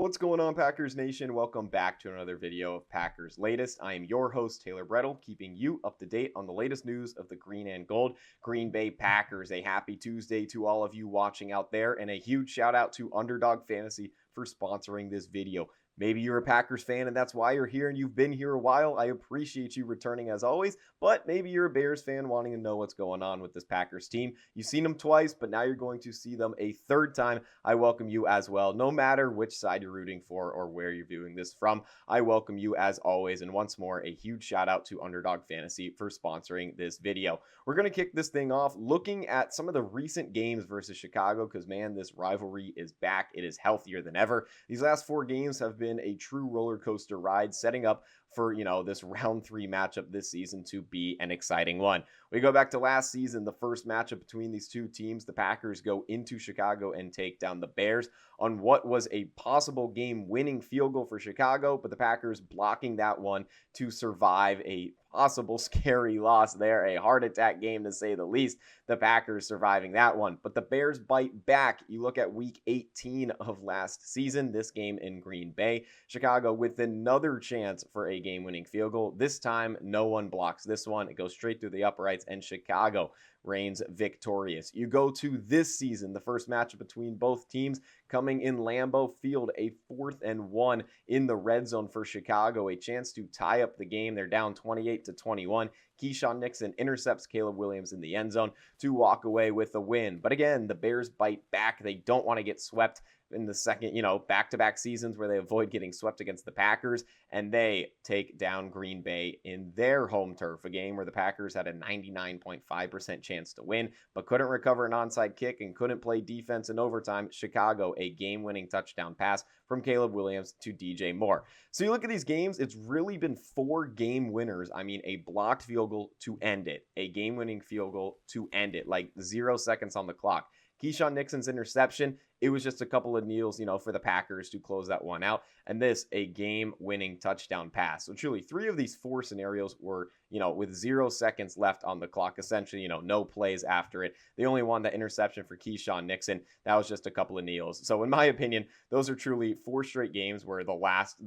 What's going on, Packers Nation? Welcome back to another video of Packers Latest. I am your host, Taylor Bretl, keeping you up to date on the latest news of the Green and Gold Green Bay Packers. A happy Tuesday to all of you watching out there, and a huge shout out to Underdog Fantasy for sponsoring this video. Maybe you're a Packers fan and that's why you're here and you've been here a while. I appreciate you returning as always, but maybe you're a Bears fan wanting to know what's going on with this Packers team. You've seen them twice, but now you're going to see them a third time. I welcome you as well, no matter which side you're rooting for or where you're viewing this from. I welcome you as always, and once more, a huge shout out to Underdog Fantasy for sponsoring this video. We're going to kick this thing off looking at some of the recent games versus Chicago because, man, this rivalry is back. It is healthier than ever. These last four games have been a true roller coaster ride, setting up for, this round 3 matchup this season to be an exciting one. We go back to last season, the first matchup between these two teams. The Packers go into Chicago and take down the Bears on what was a possible game-winning field goal for Chicago, but the Packers blocking that one to survive a possible scary loss there, a heart attack game to say the least. The Packers surviving that one, but the Bears bite back. You look at week 18 of last season, this game in Green Bay, Chicago with another chance for a game-winning field goal. This time, no one blocks this one. It goes straight through the uprights, and Chicago reigns victorious. You go to this season, the first matchup between both teams coming in Lambeau Field, a 4th and 1 in the red zone for Chicago, a chance to tie up the game. They're down 28-21. Keyshawn Nixon intercepts Caleb Williams in the end zone to walk away with a win. But again, the Bears bite back. They don't want to get swept in the second, back-to-back seasons where they avoid getting swept against the Packers, and they take down Green Bay in their home turf, a game where the Packers had a 99.5% chance to win, but couldn't recover an onside kick and couldn't play defense in overtime. Chicago, a game-winning touchdown pass from Caleb Williams to DJ Moore. So you look at these games, it's really been 4 game winners. I mean, a blocked field goal to end it, a game-winning field goal to end it, like 0 seconds on the clock. Keyshawn Nixon's interception, it was just a couple of kneels, for the Packers to close that one out. And this, a game-winning touchdown pass. So truly, 3 of these 4 scenarios were, with 0 seconds left on the clock, essentially, no plays after it. The only one, that interception for Keyshawn Nixon, that was just a couple of kneels. So in my opinion, those are truly 4 straight games where the last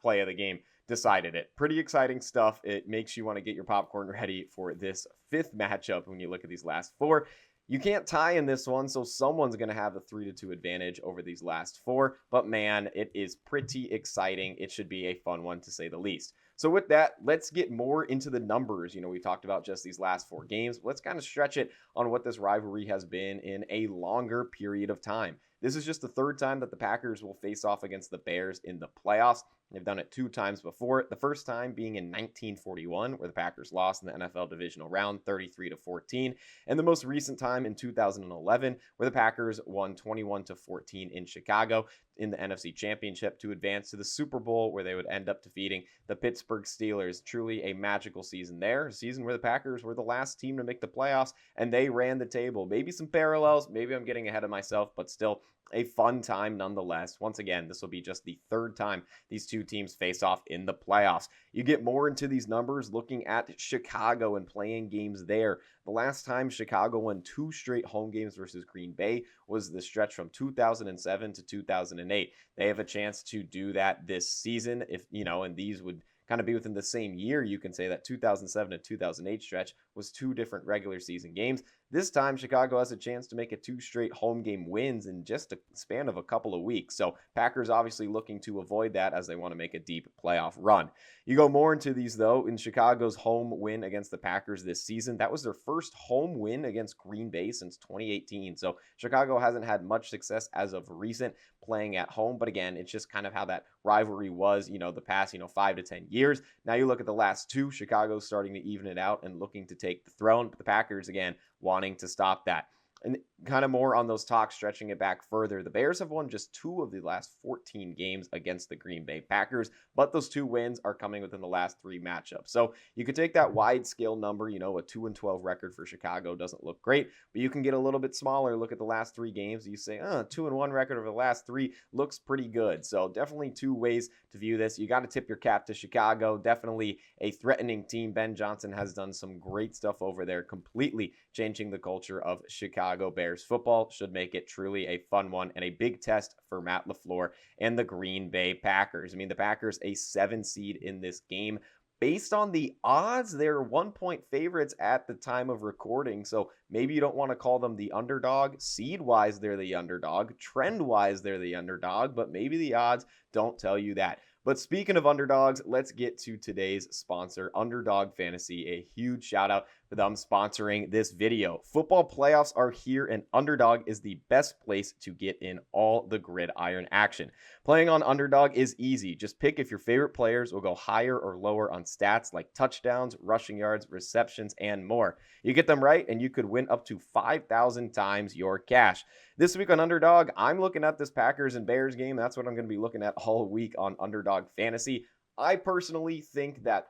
play of the game decided it. Pretty exciting stuff. It makes you want to get your popcorn ready for this 5th matchup when you look at these last 4. You can't tie in this one, so someone's going to have a 3-2 advantage over these last 4. But man, it is pretty exciting. It should be a fun one to say the least. So with that, let's get more into the numbers. We talked about just these last 4 games. Let's kind of stretch it on what this rivalry has been in a longer period of time. This is just the 3rd time that the Packers will face off against the Bears in the playoffs. They've done it 2 times before. The first time being in 1941, where the Packers lost in the NFL divisional round 33-14, and the most recent time in 2011, where the Packers won 21-14 in Chicago in the NFC Championship to advance to the Super Bowl, where they would end up defeating the Pittsburgh Steelers. Truly a magical season there, a season where the Packers were the last team to make the playoffs, and they ran the table. Maybe some parallels, maybe I'm getting ahead of myself, but still a fun time nonetheless. Once again, this will be just the 3rd time these 2 teams face off in the playoffs. You get more into these numbers looking at Chicago and playing games there. The last time Chicago won 2 straight home games versus Green Bay was the stretch from 2007 to 2008. They have a chance to do that this season, and these would kind of be within the same year. You can say that 2007 to 2008 stretch was 2 different regular season games. This time, Chicago has a chance to make it 2 straight home game wins in just a span of a couple of weeks. So Packers obviously looking to avoid that as they want to make a deep playoff run. You go more into these, though, in Chicago's home win against the Packers this season. That was their first home win against Green Bay since 2018. So Chicago hasn't had much success as of recent playing at home. But again, it's just kind of how that rivalry was, the past, 5 to 10 years. Now you look at the last 2, Chicago's starting to even it out and looking to take the throne. But the Packers, again, wanting to stop that. And kind of more on those talks, stretching it back further, the Bears have won just 2 of the last 14 games against the Green Bay Packers, but those 2 wins are coming within the last 3 matchups. So you could take that wide scale number, a 2-12 record for Chicago doesn't look great, but you can get a little bit smaller, look at the last 3 games, you say, 2-1 record over the last 3 looks pretty good. So definitely 2 ways to view this. You got to tip your cap to Chicago, definitely a threatening team. Ben Johnson has done some great stuff over there, completely changing the culture of Chicago Bears Bears football should make it truly a fun one and a big test for Matt Laflur and the Green Bay Packers. I mean, the Packers a 7 seed in this game. Based on the odds, they're 1-point favorites at the time of recording. So maybe you don't want to call them the underdog. Seed-wise, they're the underdog. Trend-wise, they're the underdog. But maybe the odds don't tell you that. But speaking of underdogs, let's get to today's sponsor, Underdog Fantasy. A huge shout out for them sponsoring this video. Football playoffs are here, and Underdog is the best place to get in all the gridiron action. Playing on Underdog is easy. Just pick if your favorite players will go higher or lower on stats like touchdowns, rushing yards, receptions, and more. You get them right, and you could win up to 5,000 times your cash. This week on Underdog, I'm looking at this Packers and Bears game. That's what I'm going to be looking at all week on Underdog Fantasy. I personally think that,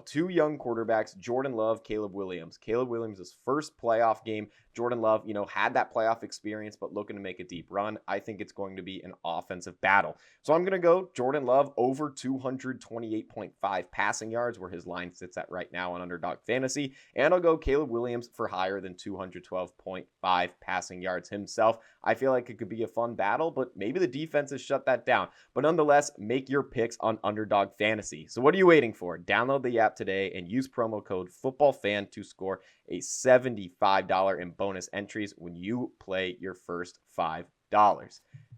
two young quarterbacks, Jordan Love, Caleb Williams. Caleb Williams' first playoff game. Jordan Love, had that playoff experience, but looking to make a deep run. I think it's going to be an offensive battle. So I'm going to go Jordan Love over 228.5 passing yards, where his line sits at right now on Underdog Fantasy. And I'll go Caleb Williams for higher than 212.5 passing yards himself. I feel like it could be a fun battle, but maybe the defense has shut that down. But nonetheless, make your picks on Underdog Fantasy. So what are you waiting for? Download the app today and use promo code FOOTBALLFAN to score a $75 in bonus entries when you play your first $5.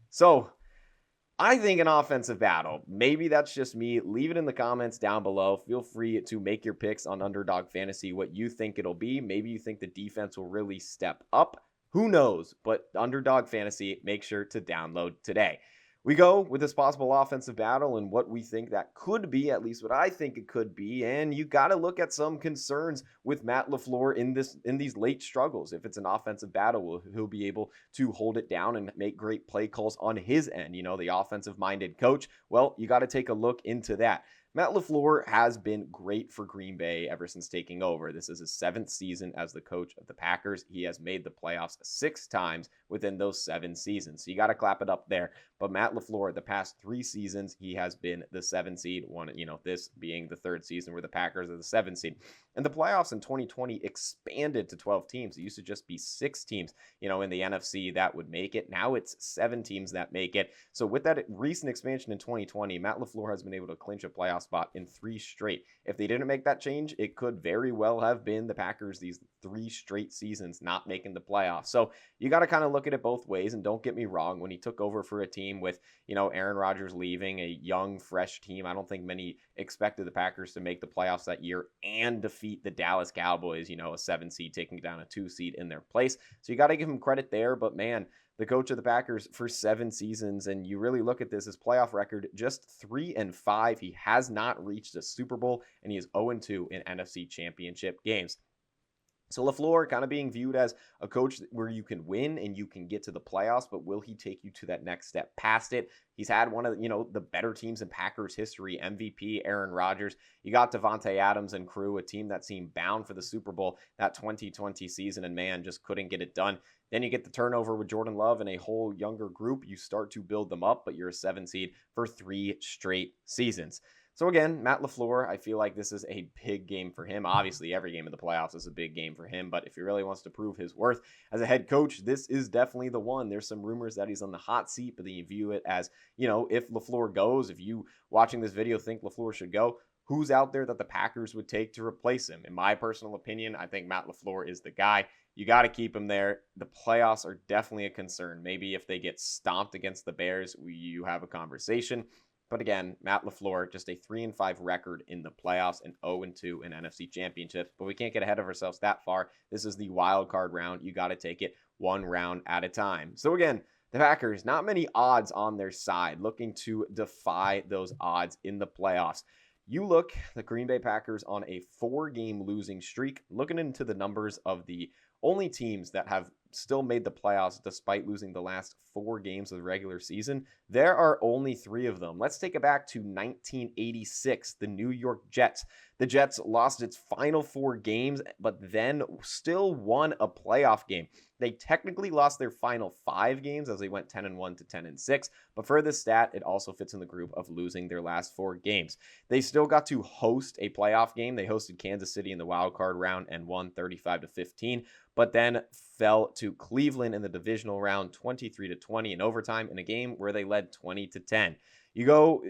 So I think an offensive battle. Maybe that's just me. Leave it in the comments down below. Feel free to make your picks on Underdog Fantasy, what you think it'll be. Maybe you think the defense will really step up. Who knows? But Underdog Fantasy, make sure to download today. We go with this possible offensive battle and what we think that could be, at least what I think it could be. And you got to look at some concerns with Matt Laflur in these late struggles. If it's an offensive battle, he'll be able to hold it down and make great play calls on his end. The offensive-minded coach. Well, you got to take a look into that. Matt Laflur has been great for Green Bay ever since taking over. This is his 7th season as the coach of the Packers. He has made the playoffs 6 times within those 7 seasons. So you got to clap it up there. But Matt Laflur, the past 3 seasons, he has been the 7 seed. This being the 3rd season where the Packers are the 7 seed. And the playoffs in 2020 expanded to 12 teams. It used to just be 6 teams, in the NFC that would make it. Now it's 7 teams that make it. So with that recent expansion in 2020, Matt Laflur has been able to clinch a playoff spot in 3 straight. If they didn't make that change, it could very well have been the Packers these 3 straight seasons not making the playoffs. So you got to kind of look at it both ways. And don't get me wrong, when he took over for a team with, Aaron Rodgers leaving, a young, fresh team, I don't think many expected the Packers to make the playoffs that year and defeat the Dallas Cowboys, a 7 seed taking down a 2 seed in their place. So you got to give him credit there. But man, the coach of the Packers for 7 seasons, and you really look at this, his playoff record, just 3-5. He has not reached a Super Bowl, and he is 0-2 in NFC Championship games. So Lafleur kind of being viewed as a coach where you can win and you can get to the playoffs, but will he take you to that next step past it? He's had one of the better teams in Packers history, MVP Aaron Rodgers. You got Devontae Adams and crew, a team that seemed bound for the Super Bowl that 2020 season, and man, just couldn't get it done. Then you get the turnover with Jordan Love and a whole younger group. You start to build them up, but you're a 7 seed for 3 straight seasons. So again, Matt Lafleur, I feel like this is a big game for him. Obviously, every game in the playoffs is a big game for him, but if he really wants to prove his worth as a head coach, this is definitely the one. There's some rumors that he's on the hot seat, but then you view it as, if Lafleur goes, if you watching this video think Lafleur should go, who's out there that the Packers would take to replace him? In my personal opinion, I think Matt Lafleur is the guy. You got to keep him there. The playoffs are definitely a concern. Maybe if they get stomped against the Bears, you have a conversation. But again, Matt Lafleur, just a 3-5 record in the playoffs and 0-2 in NFC championships. But we can't get ahead of ourselves that far. This is the wild card round. You got to take it one round at a time. So again, the Packers, not many odds on their side, looking to defy those odds in the playoffs. You look, the Green Bay Packers on a 4-game losing streak, looking into the numbers of the only teams that have still made the playoffs despite losing the last 4 games of the regular season. There are only 3 of them. Let's take it back to 1986, the New York Jets. The Jets lost its final 4 games, but then still won a playoff game. They technically lost their final 5 games as they went 10-1 to 10-6, but for this stat, it also fits in the group of losing their last 4 games. They still got to host a playoff game. They hosted Kansas City in the wild card round and won 35-15, but then fell to Cleveland in the divisional round 23-20 in overtime in a game where they led 20-10. You go,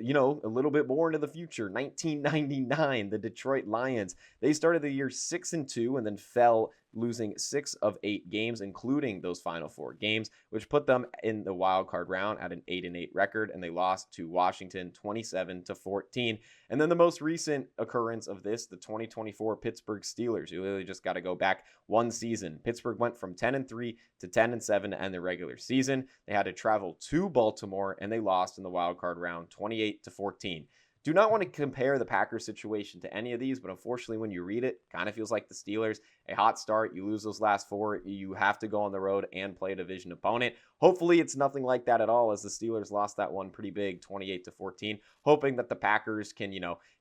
a little bit more into the future. 1999, the Detroit Lions. They started the year 6-2 and then fell, losing 6 of 8 games, including those final 4 games, which put them in the wild card round at an 8-8 record, and they lost to Washington 27-14. And then the most recent occurrence of this, the 2024 Pittsburgh Steelers. You really just got to go back one season. Pittsburgh went from 10-3 to 10-7 to end the regular season. They had to travel to Baltimore, and they lost in the wild card round 28-14. Do not want to compare the Packers situation to any of these, but unfortunately, when you read it, kind of feels like the Steelers. A hot start, you lose those last 4, you have to go on the road and play a division opponent. Hopefully, it's nothing like that at all, as the Steelers lost that one pretty big, 28-14, hoping that the Packers can,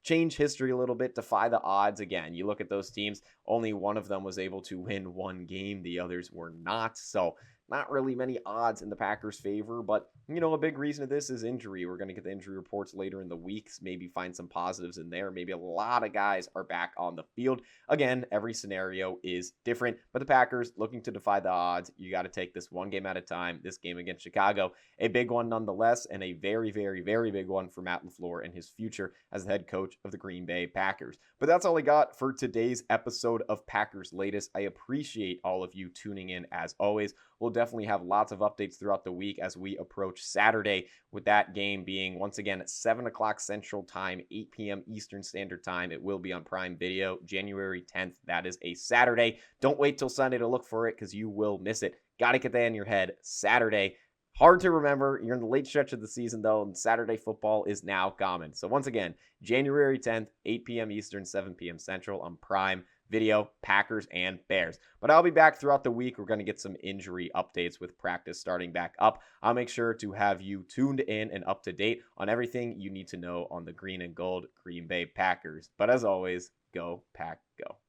change history a little bit, defy the odds. Again, you look at those teams, only one of them was able to win 1 game, the others were not, so not really many odds in the Packers' favor, but, a big reason of this is injury. We're going to get the injury reports later in the weeks, maybe find some positives in there. Maybe a lot of guys are back on the field. Again, every scenario is different, but the Packers looking to defy the odds. You got to take this one game at a time. This game against Chicago, a big one nonetheless, and a very, very, very big one for Matt Laflur and his future as the head coach of the Green Bay Packers. But that's all I got for today's episode of Packers Latest. I appreciate all of you tuning in as always. We'll definitely have lots of updates throughout the week as we approach Saturday, with that game being once again at 7 o'clock Central Time, 8 p.m. Eastern Standard Time. It will be on Prime Video, January 10th. That is a Saturday. Don't wait till Sunday to look for it because you will miss it. Got to get that in your head. Saturday. Hard to remember. You're in the late stretch of the season, though, and Saturday football is now common. So once again, January 10th, 8 p.m. Eastern, 7 p.m. Central on Prime Video, Packers and Bears. But I'll be back throughout the week. We're going to get some injury updates with practice starting back up. I'll make sure to have you tuned in and up to date on everything you need to know on the green and gold Green Bay Packers. But as always, go Pack, go.